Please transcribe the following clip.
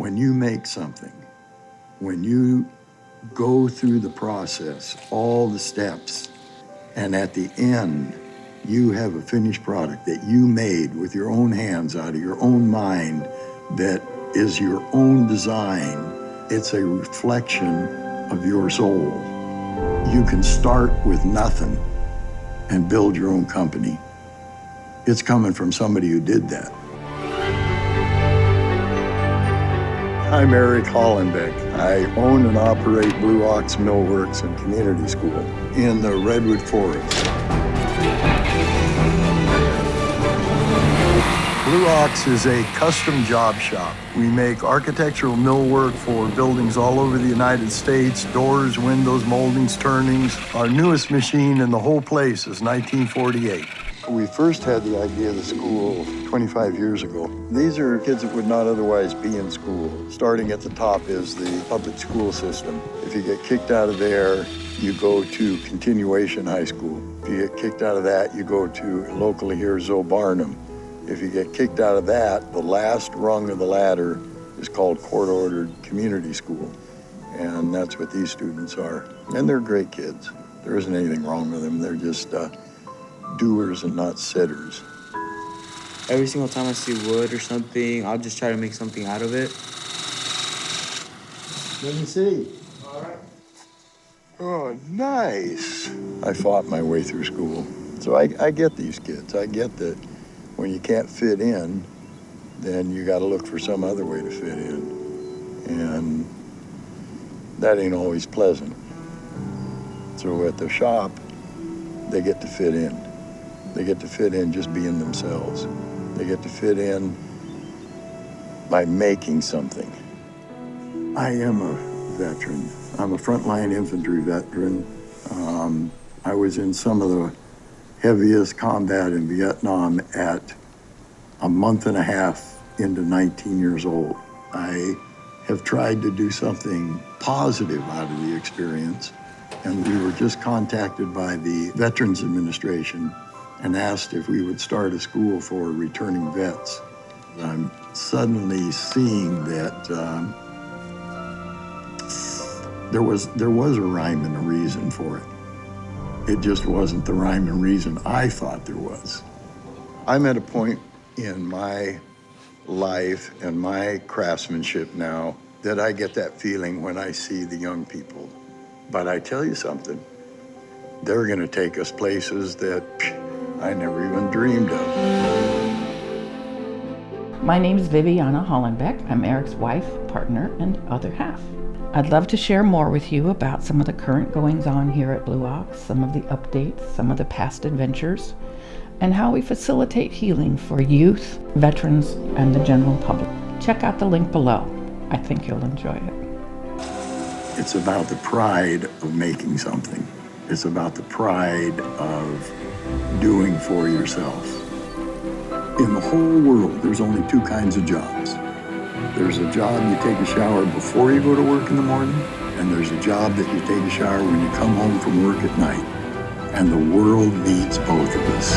When you make something, when you go through the process, all the steps, and at the end, you have a finished product that you made with your own hands out of your own mind that is your own design. It's a reflection of your soul. You can start with nothing and build your own company. It's coming from somebody who did that. I'm Eric Hollenbeck. I own and operate Blue Ox Millworks and Community School in the Redwood Forest. Blue Ox is a custom job shop. We make architectural millwork for buildings all over the United States, doors, windows, moldings, turnings. Our newest machine in the whole place is 1948. We first had the idea of the school 25 years ago. These are kids that would not otherwise be in school. Starting at the top is the public school system. If you get kicked out of there, you go to continuation high school. If you get kicked out of that, you go to locally here, Zoe Barnum. If you get kicked out of that, the last rung of the ladder is called court-ordered community school. And that's what these students are. And they're great kids. There isn't anything wrong with them. They're just doers and not sitters. Every single time I see wood or something, I'll just try to make something out of it. Let me see. All right. Oh, nice. I fought my way through school. So I get these kids. I get that when you can't fit in, then you got to look for some other way to fit in. And that ain't always pleasant. So at the shop, they get to fit in. They get to fit in just being themselves. They get to fit in by making something. I am a veteran. I'm a frontline infantry veteran. I was in some of the heaviest combat in Vietnam at a month and a half into 19 years old. I have tried to do something positive out of the experience, and we were just contacted by the Veterans Administration and asked if we would start a school for returning vets. I'm suddenly seeing that there was a rhyme and a reason for it. It just wasn't the rhyme and reason I thought there was. I'm at a point in my life and my craftsmanship now that I get that feeling when I see the young people. But I tell you something, they're gonna take us places that I never even dreamed of. My name is Viviana Hollenbeck. I'm Eric's wife, partner, and other half. I'd love to share more with you about some of the current goings-on here at Blue Ox, some of the updates, some of the past adventures, and how we facilitate healing for youth, veterans, and the general public. Check out the link below. I think you'll enjoy it. It's about the pride of making something. It's about the pride of doing for yourself. In the whole world, there's only two kinds of jobs. There's a job you take a shower before you go to work in the morning, and there's a job that you take a shower when you come home from work at night. And the world needs both of us.